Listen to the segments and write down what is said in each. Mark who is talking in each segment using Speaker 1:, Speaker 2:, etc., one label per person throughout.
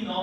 Speaker 1: 9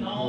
Speaker 1: 9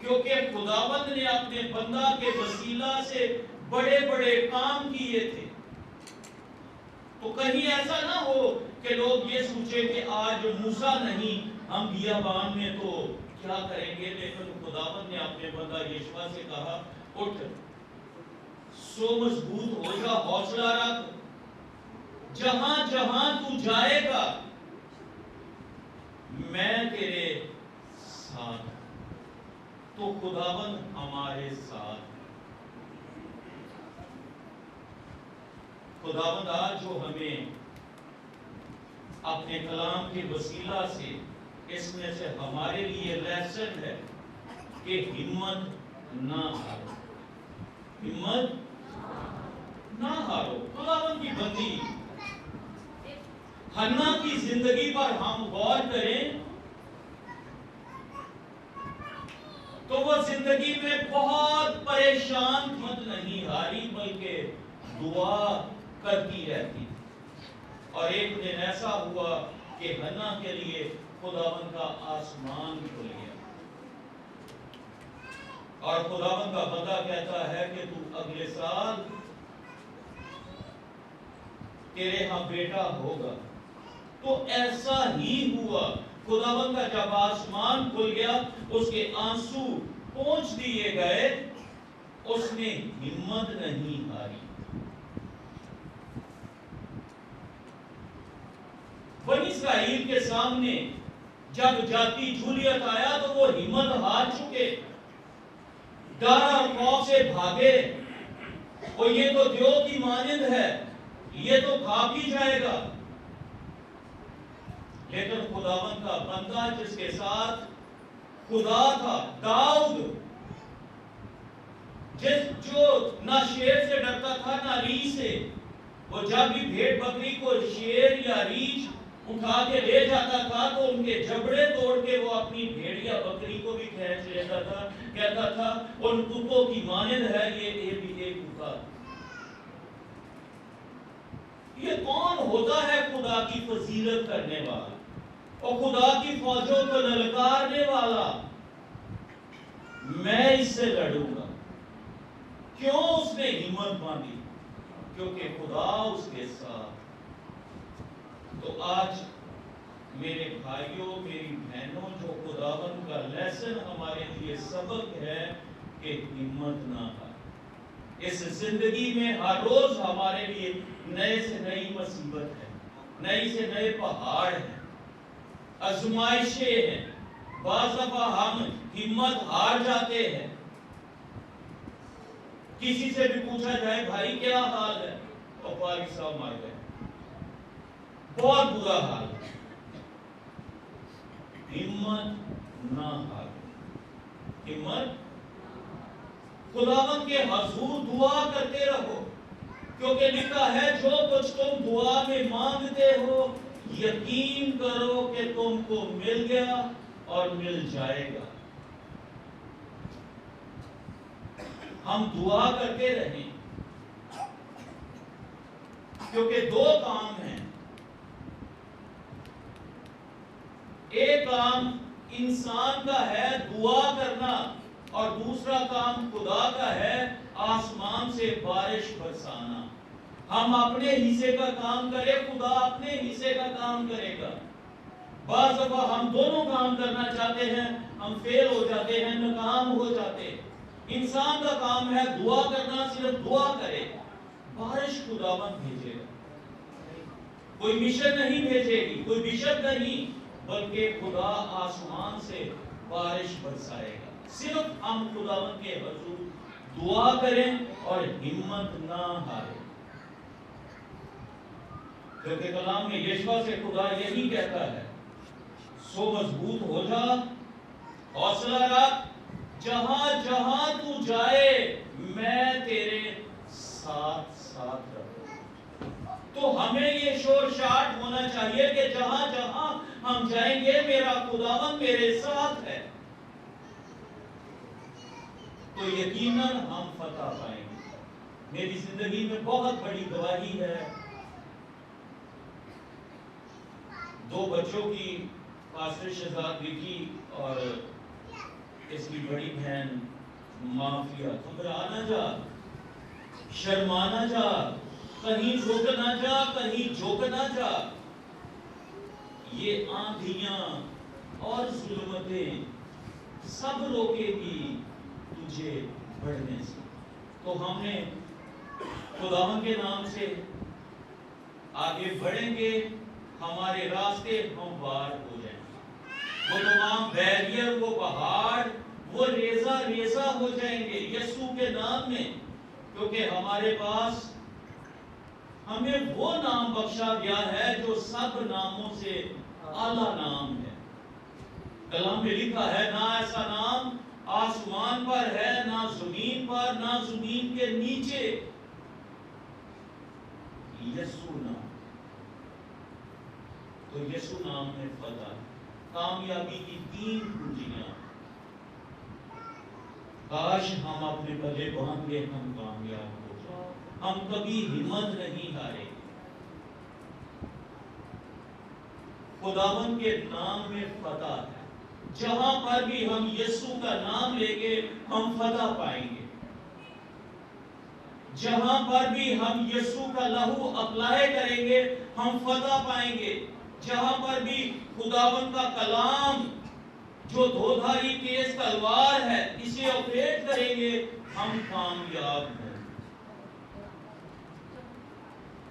Speaker 1: کیونکہ خداوند نے اپنے بندہ کے وسیلہ سے بڑے بڑے کام کیے تھے۔ تو کہیں ایسا نہ ہو کہ لوگ یہ سوچیں کہ آج موسیٰ نہیں، ہم بیابان میں تو کیا کریں گے، لیکن خداوند نے اپنے بندہ یشوع سے کہا اٹھ، سو مضبوط ہو جا، حوصلہ رکھ، جہاں جہاں تو جائے گا میں تیرے ساتھ۔ تو خداوند ہمارے ساتھ، خداوند آج جو ہمیں اپنے کلام کے وسیلہ سے اس میں سے ہمارے لیے لیسن ہے کہ ہمت نہ ہارو، ہمت نہ ہارو۔ خداوند کی بندی حنا کی زندگی پر ہم غور کریں تو وہ زندگی میں بہت پریشان مت نہیں ہاری، بلکہ دعا کرتی رہتی۔ اور ایک دن ایسا ہوا کہ حنا کے لیے خداوند کا آسمان کھل گیا، اور خداوند کا بندہ کہتا ہے کہ تو اگلے سال تیرے ہاں بیٹا ہوگا۔ تو ایسا ہی ہوا، خداوند کا جب آسمان کھل گیا، اس کے آنسو پونچھ دیے گئے، اس نے ہمت نہیں ہاری۔ بنی اسرائیل کے سامنے جب جاتی جولیت آیا تو وہ ہمت ہار چکے، ڈر اور خوف سے بھاگے، اور یہ تو دیو کی مانند ہے، یہ تو کھا پی جائے گا۔ لیکن خداوند کا بندہ جس کے ساتھ خدا تھا، داؤد، جو نہ شیر سے ڈرتا تھا نہ ریچھ سے، وہ جب بھی بھیڑ بکری کو شیر یا ریچھ اٹھا کے لے جاتا تھا تو ان کے جبڑے توڑ کے وہ اپنی بھیڑ یا بکری کو بھی کھینچ لیتا تھا، کہتا تھا ان کتوں کی مانند ہے یہ بھی ایک کتا۔ یہ کون ہوتا ہے خدا کی فضیلت کرنے والا اور خدا کی فوجوں کو للکارنے والا؟ میں اس سے لڑوں گا۔ کیوں اس نے ہمت باندھی؟ کیونکہ خدا اس کے ساتھ۔ تو آج میرے بھائیوں، میری بہنوں، جو خداوند کا لیسن ہمارے لیے سبق ہے کہ ہمت نہ ہاریں۔ اس زندگی میں ہر روز ہمارے لیے نئے سے نئی مصیبت ہے، نئی سے نئے پہاڑ ہیں، آزمائشیں ہیں، بعض دفعہ ہم ہمت ہار جاتے ہیں۔ کسی سے بھی پوچھا جائے بھائی کیا حال ہے، اور فارغ صاحب مار گئے، بہت برا حال ہے۔ ہمت نہ ہارو، ہمت، خداوند کے حضور دعا کرتے رہو، کیونکہ لکھا ہے جو کچھ تم دعا میں مانگتے ہو یقین کرو کہ تم کو مل گیا اور مل جائے گا۔ ہم دعا کرتے رہیں، کیونکہ دو کام ہیں، ایک کام انسان کا ہے دعا کرنا، اور دوسرا کام خدا کا ہے آسمان سے بارش برسانا۔ ہم اپنے حصے کا کام کریں، خدا اپنے حصے کا کام کرے گا۔ بعض دفعہ ہم دونوں کام کرنا چاہتے ہیں، ہم فیل ہو جاتے ہیں، ناکام ہو جاتے ہیں۔ انسان کا کام ہے دعا کرنا، صرف دعا کرے، بارش خداوند بھیجے گا۔ کوئی مشن نہیں بھیجے گی، کوئی بشپ نہیں، بلکہ خدا آسمان سے بارش برسائے گا۔ صرف ہم خداوند کے حضور دعا کریں اور ہمت نہ ہاریں، کیونکہ کلام میں یشوع سے خدا یہی کہتا ہے، سو مضبوط ہو جا، حوصلہ رکھ، جہاں جہاں تو جائے میں تیرے ساتھ ساتھ رہوں۔ تو ہمیں یہ شور شاٹ ہونا چاہیے کہ جہاں جہاں ہم جائیں گے میرا خداوند میرے ساتھ ہے، تو یقیناً ہم فتح پائیں گے۔ میری زندگی میں بہت بڑی گواہی ہے، دو بچوں کی، فاصل شہزاد وکی اور اس کی بڑی بہن معافیا، گھبرا نہ جا، شرما نہ جا، کہیں رک نہ جا، کہیں جھک نہ جا، یہ آندھیاں اور ظلمتیں سب روکے گی تجھے بڑھنے سے۔ تو ہم نے خداوند کے نام سے آگے بڑھیں گے، ہمارے راستے ہموار ہو جائیں گے، وہ تمام بیریئر، وہ پہاڑ، وہ ریزہ ریزہ ہو جائیں گے یسوع کے نام میں، کیونکہ ہمارے پاس ہمیں وہ نام بخشا گیا ہے جو سب ناموں سے اعلیٰ نام ہے۔ کلام میں لکھا ہے، نہ ایسا نام آسمان پر ہے، نہ زمین پر، نہ زمین کے نیچے، یسوع نام۔ تو یسوع نام میں فتح، کامیابی کی 3 کنجیاں۔ کاش ہم اپنے گلے باندھ کے ہم کامیاب ہو جائیں، ہم کبھی ہمت نہیں ہارے۔ خداوند کے نام میں فتح ہے، جہاں پر بھی ہم یسوع کا نام لیں گے ہم فتح پائیں گے، جہاں پر بھی ہم یسوع کا لہو اپلائی کریں گے ہم فتح پائیں گے، جہاں پر بھی خداوند کا کلام جو دھودھاری تیز تلوار ہے اسے آپریٹ کریں گے ہم کامیاب ہیں۔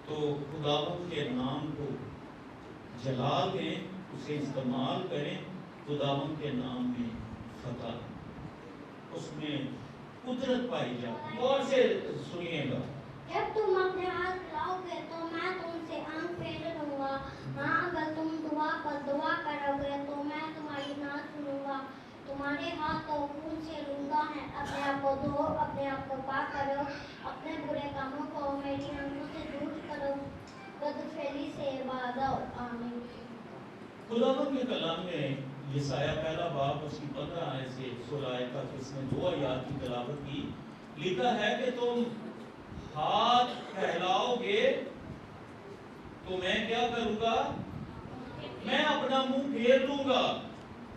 Speaker 1: تو خداوند کے نام کو جلال دیں، اسے استعمال کریں، خداوند کے نام میں فتح، اس میں قدرت پائی جاتی ہے۔ اور سے سنیے گا،
Speaker 2: جب تم اپنے ہاتھ لاؤ گے تو میں تم سے آنکھ پھیر لوں گا، ہاں اگر تم دعا پر دعا کرو گے تو میں تمہاری نہ سنوں گا، تمہارے ہاتھ تو خون سے لوگا ہے، اپنے آپ کو دھو، اپنے آپ کو پاک کرو، اپنے برے کاموں کو میری آنکھوں سے دور کرو، بدفعلی سے باز آؤ، آمین۔
Speaker 1: خداوند کے کلام میں یسایہ پہلا باب اس کی 15 آیت سے 16 آیت تک اس نے 2 آیات کی تلاوت کی، لکھا ہے کہ تم ہاتھ پھیلاؤ گے تو میں کیا کروں گا؟ میں اپنا منہ پھیر لوں گا،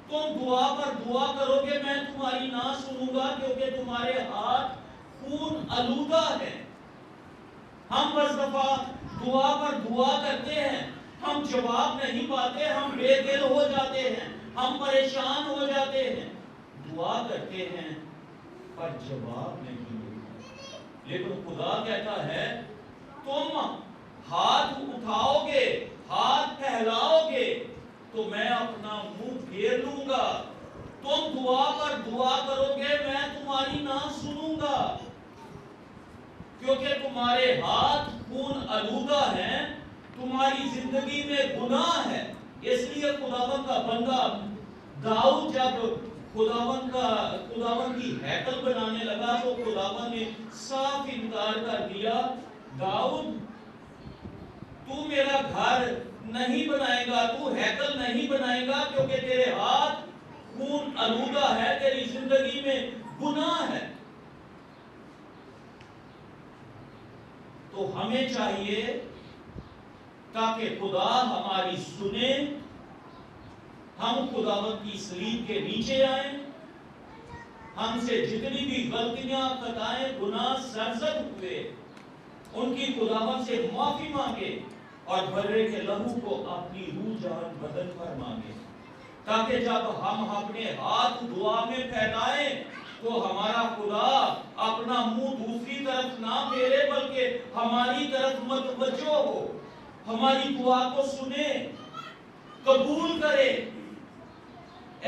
Speaker 1: تم دعا پر دعا کرو گے میں تمہاری نہ سنوں گا، کیونکہ تمہارے ہاتھ خون آلودہ ہے۔ ہم بس دفعہ دعا پر دعا کرتے ہیں، ہم جواب نہیں پاتے، ہم بے دل ہو جاتے ہیں، ہم پریشان ہو جاتے ہیں، دعا کرتے ہیں پر جواب نہیں ملتا۔ لیکن خدا کہتا ہے تم ہاتھ اٹھاؤ گے، ہاتھ پھیلاؤ گے تو میں اپنا منہ پھیر لوں گا، تم دعا پر دعا کرو گے میں تمہاری نہ سنوں گا، کیونکہ تمہارے ہاتھ خون آلودہ ہیں، تمہاری زندگی میں گناہ ہے۔ اس لیے خداوند کا بندہ داؤد جب خداوند کی ہیکل بنانے لگا تو خداوند نے صاف انکار کر دیا، داؤد تو میرا گھر نہیں بنائے گا، تو ہیکل نہیں بنائے گا، کیونکہ تیرے ہاتھ خون آلودہ ہے، تیری زندگی میں گناہ ہے۔ تو ہمیں چاہیے تاکہ خدا ہماری سنے، ہم خداوند کی صلیب کے نیچے آئیں، ہم سے جتنی بھی غلطیاں، خطائیں، گناہ سرزد ہوئے ان کی خداوند سے معافی مانگے اور برے کے لہو کو اپنی روح جان بدن پر مانگے، تاکہ جب ہم اپنے ہاتھ دعا میں پھیلائیں تو ہمارا خدا اپنا منہ دوسری طرف نہ پھیرے بلکہ ہماری طرف متوجہ ہو، ہماری دعا کو سنے، قبول کرے۔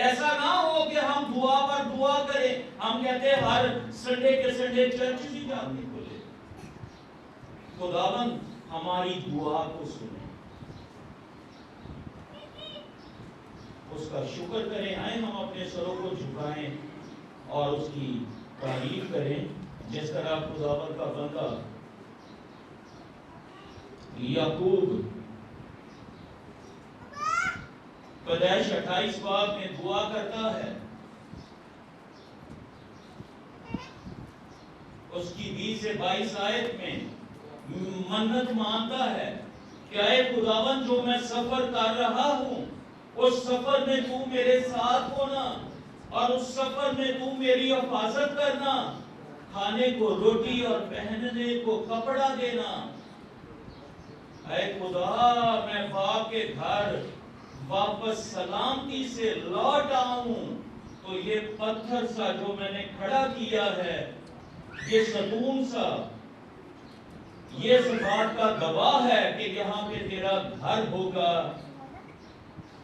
Speaker 1: ایسا نہ ہو کہ ہم دعا پر دعا کریں، ہم کہتے ہیں ہر سنڈے کے سنڈے چرچ ہی جانے کو لے۔ خداوند ہماری دعا کو سنے، اس کا شکر کریں، آئیں ہم اپنے سروں کو جھکائیں اور اس کی تعریف کریں، جس طرح خداوند کا بندہ یعقوب پیدائش 28 باب میں دعا کرتا ہے، اس کی 20 سے 22 آیت میں منت مانتا ہے کہ اے خداوند جو میں سفر کر رہا ہوں اس سفر میں تو میرے ساتھ ہونا، اور اس سفر میں تو میری حفاظت کرنا، کھانے کو روٹی اور پہننے کو کپڑا دینا۔ اے خدا، میں باپ کے گھر واپس سلامتی سے لوٹ آؤں تو یہ پتھر سا جو میں نے کھڑا کیا ہے، یہ ستون سا، یہ اس بات کا گواہ ہے کہ یہاں پہ تیرا گھر ہوگا۔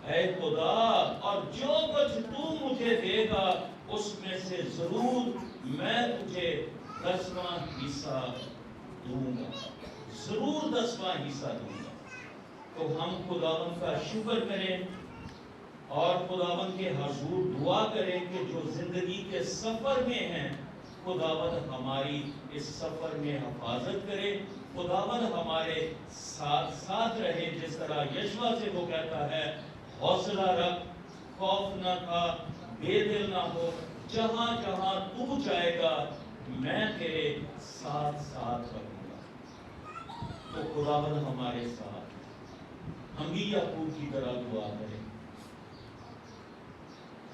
Speaker 1: اے خدا، اور جو کچھ تو مجھے دے گا اس میں سے ضرور میں تجھے 10واں حصہ دوں گا، ضرور 10واں حصہ دوں گا۔ تو ہم خداوند کا شکر کریں اور خداوند کے حضور دعا کریں کہ جو زندگی کے سفر میں ہیں، خداوند ہماری اس سفر میں حفاظت کرے، خداوند ہمارے ساتھ ساتھ رہے، جس طرح یشوع سے وہ کہتا ہے حوصلہ رکھ، خوف نہ کھا، بے دل نہ ہو، جہاں جہاں تو جائے گا میں تیرے ساتھ ساتھ رہوں گا۔ تو خداوند ہمارے ساتھ، ہم بھی یعقوب کی طرح دعا کریں،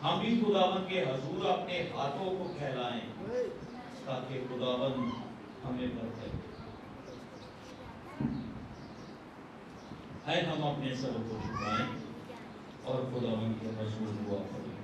Speaker 1: ہم بھی خداوند کے حضور اپنے ہاتھوں کو پھیلائیں تاکہ خداوند ہمیں برکت دے۔ ہم اپنے سر کو جھکائیں اور خداوند کے حضور دعا کریں۔